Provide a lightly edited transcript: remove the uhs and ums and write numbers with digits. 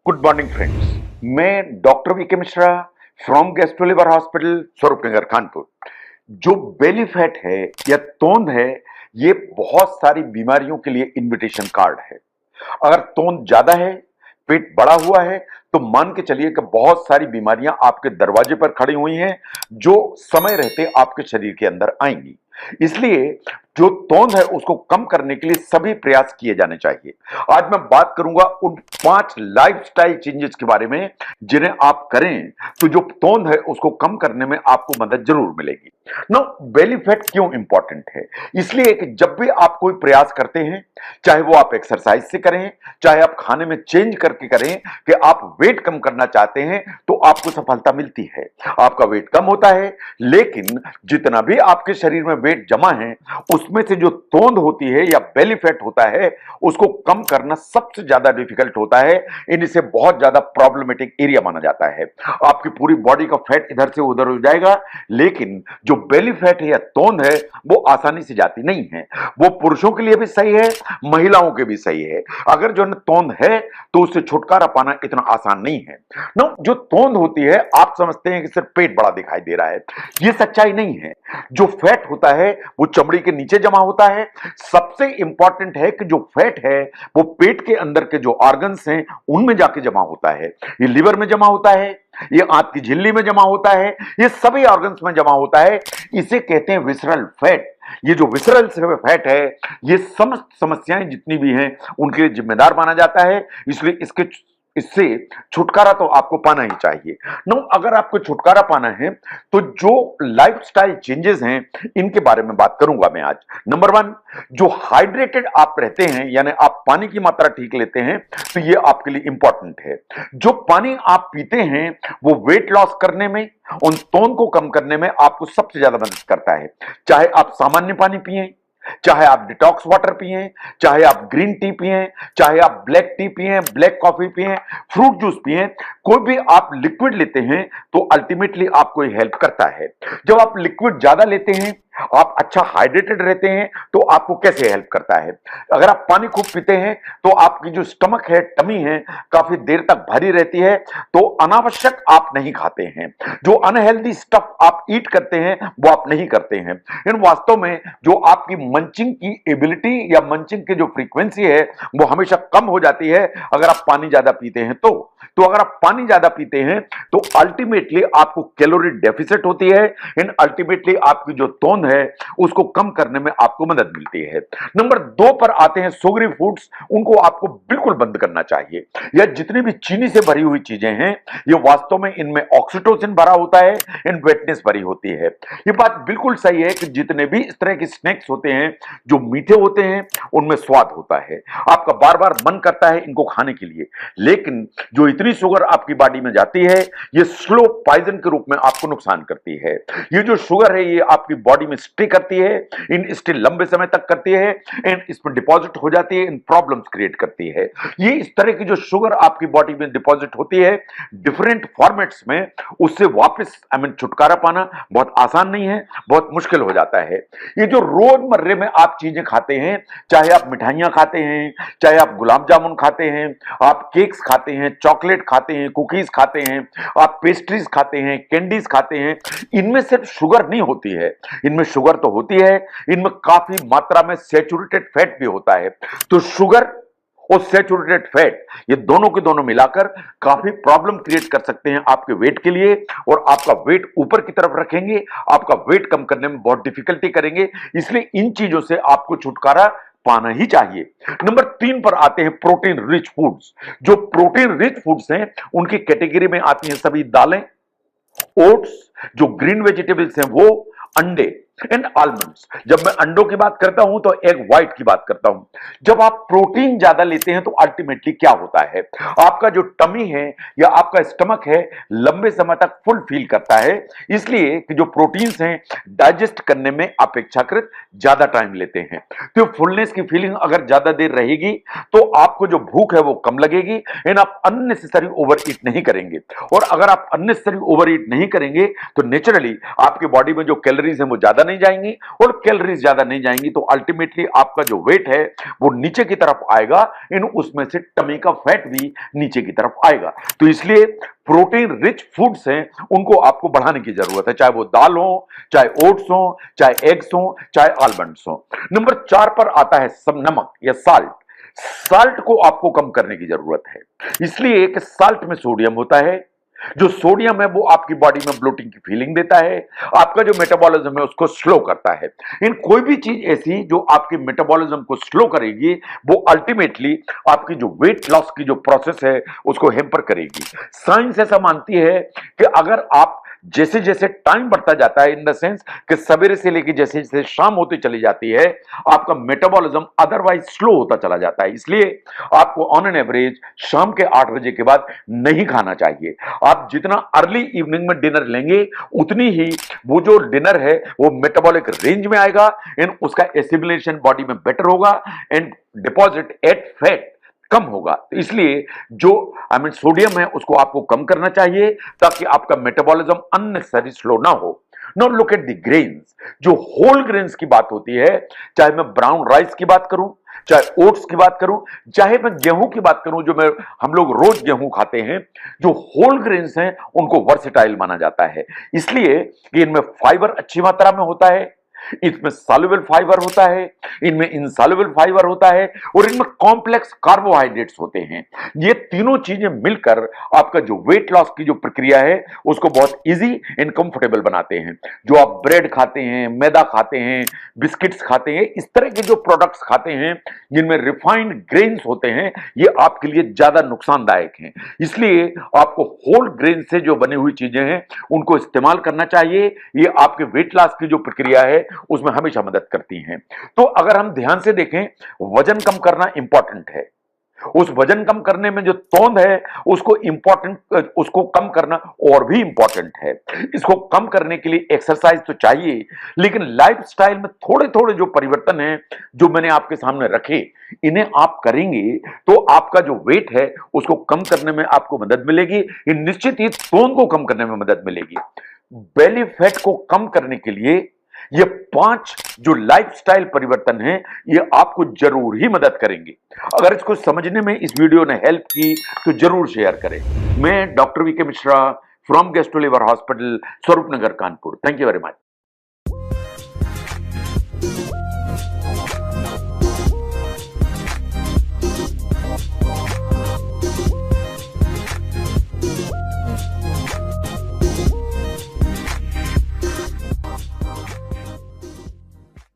Good morning friends. मैं doctor V K Mishra from gastro liver hospital Swaroopnagar Kanpur. जो belly fat है या तोंद है, ये बहुत सारी बीमारियों के लिए इनविटेशन कार्ड है। अगर तोंद ज्यादा है, पेट बड़ा हुआ है, तो मान के चलिए कि बहुत सारी बीमारियां आपके दरवाजे पर खड़ी हुई हैं, जो समय रहते आपके शरीर के अंदर आएंगी। इसलिए जो तोंद है उसको कम करने के लिए सभी प्रयास किए जाने चाहिए। आज मैं बात करूंगा उन 5 लाइफस्टाइल चेंजेस के बारे में जिन्हें आप करें तो जो तोंद है उसको कम करने में आपको मदद जरूर मिलेगी। नो, बेली फैट क्यों इंपॉर्टेंट है? इसलिए कि जब भी आप कोई प्रयास करते हैं, चाहे वो आप एक्सरसाइज से करें, चाहे आप खाने में चेंज करके करें, कि आप वेट कम करना चाहते हैं, तो आपको सफलता मिलती है। आपका वेट कम होता है, लेकिन जितना भी आपके शरीर में वेट जमा है, उसमें से जो तोंद होती है या बेली फैट होता है, उसको कम करना सबसे ज्यादा डिफिकल्ट होता है। इनसे बहुत ज्यादा प्रॉब्लमेटिक एरिया माना जाता है। आपकी पूरी बॉडी का फैट इधर से उधर हो जाएगा, लेकिन जो बेली फैट है या तोंद है, वो आसानी से जाती नहीं है। वो पुरुषों के लिए भी सही है, महिलाओं के भी सही है। अगर जो तोंद है तो उससे छुटकारा पाना इतना आसान नहीं है। नो, जो तोंद होती है, आप समझते हैं कि सिर्फ पेट बड़ा दिखाई दे रहा है। ये सच्चाई नहीं है। जो फैट होता है वो चमड़ी के नीचे जमा होता है। सबसे इंपॉर्टेंट है कि जो फैट है वो पेट के अंदर के जो ऑर्गन्स हैं उनमें जाके जमा होता है। ये लिवर में जमा होता है, ये आंत की झिल्ली में जमा होता है, ये सभी ऑर्गन्स में जमा होता है। इसे कहते हैं विसरल फैट। ये जो विसरल फैट है, ये समस्त समस्याएं जितनी भी हैं उनके लिए जिम्मेदार माना जाता है। इसलिए इससे छुटकारा तो आपको पाना ही चाहिए। नो, अगर आपको छुटकारा पाना है तो जो लाइफस्टाइल चेंजेस हैं, इनके बारे में बात करूंगा मैं आज। नंबर 1, जो हाइड्रेटेड आप रहते हैं, यानी आप पानी की मात्रा ठीक लेते हैं, तो ये आपके लिए इंपॉर्टेंट है। जो पानी आप पीते हैं वो वेट लॉस करने में, उन तोंद को कम करने में आपको सबसे ज्यादा मदद करता है। चाहे आप सामान्य पानी पिए, चाहे आप डिटॉक्स वाटर पिए, चाहे आप ग्रीन टी पिए, चाहे आप ब्लैक टी पिए, ब्लैक कॉफी पिए, फ्रूट जूस पिए, कोई भी आप लिक्विड लेते हैं तो अल्टीमेटली आपको ये हेल्प करता है। जब आप लिक्विड ज्यादा लेते हैं, आप अच्छा हाइड्रेटेड रहते हैं, तो आपको कैसे हेल्प करता है? अगर आप पानी खूब पीते हैं तो आपकी जो स्टमक है, टमी है, काफी देर तक भरी रहती है, तो अनावश्यक आप नहीं खाते हैं। जो अनहेल्दी स्टफ आप ईट करते हैं वो आप नहीं करते हैं। इन वास्तव में जो आपकी मंचिंग की एबिलिटी या मंचिंग की जो फ्रीक्वेंसी है वो हमेशा कम हो जाती है अगर आप पानी ज्यादा पीते हैं। तो अगर आप पानी ज्यादा पीते हैं तो अल्टीमेटली आपको कैलोरी डेफिसिट होती है। इन अल्टीमेटली आपकी जो तोंद है उसको कम करने में आपको मदद मिलती है। नंबर 2 पर आते हैं शुगरी फूड्स। उनको आपको बिल्कुल बंद करना चाहिए। या जितनी भी चीनी से भरी हुई चीजें हैं, ये वास्तव में इनमें ऑक्सीटोसिन भरा होता है, इन वेटनेस भरी होती है। ये बात बिल्कुल सही है कि जितने भी इस तरह के स्नैक्स होते हैं जो मीठे होते हैं, उनमें स्वाद होता है, आपका बार बार मन करता है इनको खाने के लिए, लेकिन जो इतनी शुगर आपकी बॉडी में जाती है, ये स्लो पॉइजन के रूप में आपको नुकसान करती है। ये जो शुगर है ये आपकी बॉडी में स्टे करती है, इन स्टे लंबे समय तक करती है, इन इसमें डिपॉजिट हो जाती है, इन प्रॉब्लम्स क्रिएट करती है। ये इस तरह की जो शुगर आपकी बॉडी में डिपॉजिट होती है डिफरेंट फॉर्मेट्स में, उससे वापस छुटकारा पाना बहुत आसान नहीं है, बहुत मुश्किल हो जाता है। ये जो रोजमर्रे में आप चीजें खाते हैं, चाहे आप मिठाइयां खाते हैं, चाहे आप गुलाब जामुन खाते हैं, आप केक्स खाते हैं, चॉकलेट खाते हैं, कुकीज खाते हैं, आप पेस्ट्रीज खाते हैं, कैंडीज खाते हैं, इनमें सिर्फ शुगर नहीं होती है। इनमें शुगर तो होती है, इनमें काफी मात्रा में सैचुरेटेड फैट भी होता है। तो शुगर और सैचुरेटेड फैट, ये दोनों के दोनों मिलाकर काफी प्रॉब्लम क्रिएट कर सकते हैं आपके वेट के लिए, और आपका वेट ऊपर की तरफ रखेंगे, आपका वेट कम करने में बहुत डिफिकल्टी करेंगे। इसलिए इन चीजों से आपको छुटकारा पाना ही चाहिए। नंबर 3 पर आते हैं प्रोटीन रिच फूड्स। जो प्रोटीन रिच फूड्स हैं उनकी कैटेगरी में आती हैं सभी दालें, ओट्स, जो ग्रीन वेजिटेबल्स हैं वो, अंडे एंड आलमंड्स। जब मैं अंडों की बात करता हूं तो एग व्हाइट की बात करता हूं। जब आप प्रोटीन ज्यादा लेते हैं तो अल्टीमेटली क्या होता है, आपका जो टमी है या आपका स्टमक है लंबे समय तक फुल फील करता है। इसलिए कि जो प्रोटीन्स हैं डाइजेस्ट करने में अपेक्षाकृत ज्यादा टाइम लेते हैं। तो फुलनेस की फीलिंग अगर ज्यादा देर रहेगी तो आपको जो भूख है वो कम लगेगी, एंड आप अननेसेसरी ओवर ईट नहीं करेंगे। और अगर आप अननेसेसरी ओवर ईट नहीं करेंगे तो नेचुरली आपकी बॉडी में जो कैलोरीज है वो ज्यादा ज्यादा नहीं जाएंगी और कैलोरीज ज्यादा नहीं जाएंगी, तो अल्टीमेटली आपका जो वेट है वो नीचे की तरफ आएगा, इन उसमें से टमी का फैट भी नीचे की तरफ आएगा। तो इसलिए प्रोटीन रिच फूड्स हैं, उनको आपको बढ़ाने की जरूरत है, चाहे वो दाल हो, चाहे ओट्स हो, चाहे एग्स हो, चाहे आलमंड्स हो। नंबर 4 पर आता है सब नमक या साल्ट। साल्ट को आपको कम करने की जरूरत है, इसलिए कि साल्ट में सोडियम होता है। जो सोडियम है वो आपकी बॉडी में ब्लोटिंग की फीलिंग देता है, आपका जो मेटाबॉलिज्म है उसको स्लो करता है। इन कोई भी चीज ऐसी जो आपके मेटाबॉलिज्म को स्लो करेगी, वो अल्टीमेटली आपकी जो वेट लॉस की जो प्रोसेस है उसको हैम्पर करेगी। साइंस ऐसा मानती है कि अगर आप जैसे जैसे टाइम बढ़ता जाता है, इन द सेंस कि सवेरे से लेकर जैसे जैसे शाम होती चली जाती है, आपका मेटाबॉलिज्म अदरवाइज स्लो होता चला जाता है। इसलिए आपको ऑन एन एवरेज शाम के 8 बजे के बाद नहीं खाना चाहिए। आप जितना अर्ली इवनिंग में डिनर लेंगे, उतनी ही वो जो डिनर है वो मेटाबॉलिक रेंज में आएगा एंड उसका एसिमिलेशन बॉडी में बेटर होगा एंड डिपॉजिट एट फैट कम होगा। तो इसलिए जो सोडियम है उसको आपको कम करना चाहिए ताकि आपका मेटाबॉलिज्म अननेसेसरी स्लो ना हो। Now look at the grains. जो होल ग्रेन्स की बात होती है, चाहे मैं ब्राउन राइस की बात करूं, चाहे ओट्स की बात करूं, चाहे मैं गेहूं की बात करूं, जो मैं हम लोग रोज गेहूं खाते हैं, जो होल ग्रेन्स हैं उनको वर्सेटाइल माना जाता है, इसलिए कि इनमें फाइबर अच्छी मात्रा में होता है, इसमें सॉल्युबल फाइबर होता है, इनमें इनसॉल्युबल फाइबर होता है और इनमें कॉम्प्लेक्स कार्बोहाइड्रेट्स होते हैं। ये तीनों चीजें मिलकर आपका जो वेट लॉस की जो प्रक्रिया है उसको बहुत इजी एंड कंफर्टेबल बनाते हैं। जो आप ब्रेड खाते हैं, मैदा खाते हैं, बिस्किट्स खाते हैं, इस तरह के जो प्रोडक्ट्स खाते हैं जिनमें रिफाइंड ग्रेन्स होते हैं, ये आपके लिए ज्यादा नुकसानदायक हैं। इसलिए आपको होल ग्रेन से जो बनी हुई चीजें हैं उनको इस्तेमाल करना चाहिए। ये आपके वेट लॉस की जो प्रक्रिया है उसमें हमेशा मदद करती हैं। तो अगर हम ध्यान से देखें, वजन कम करना इंपॉर्टेंट है, उस वजन कम करने में जो तोंद है उसको कम करना और भी इंपॉर्टेंट है। इसको कम करने के लिए एक्सरसाइज तो चाहिए, लेकिन लाइफस्टाइल में थोड़े थोड़े जो परिवर्तन हैं जो मैंने आपके सामने रखे, इन्हें आप करेंगे तो आपका जो वेट है उसको कम करने में आपको मदद मिलेगी, निश्चित ही तोंद को कम करने में मदद मिलेगी। बेली फैट को कम करने के लिए ये 5 जो लाइफस्टाइल परिवर्तन हैं ये आपको जरूर ही मदद करेंगे। अगर इसको समझने में इस वीडियो ने हेल्प की तो जरूर शेयर करें। मैं doctor VK Mishra from gastro liver hospital, Swaroop Nagar, Kanpur. Thank you very much.